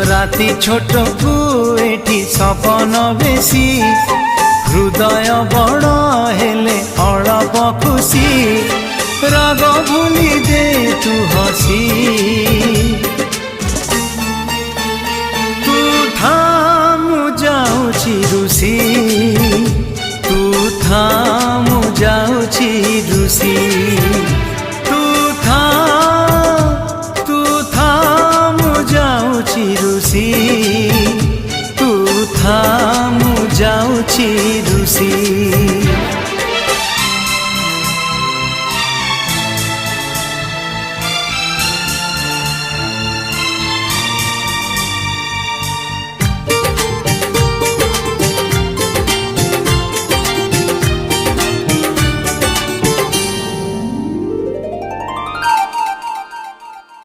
राति छोट को एठी सपन बेसी हृदय बड़ हेले अळप खुशी राग भूली दे तू हसी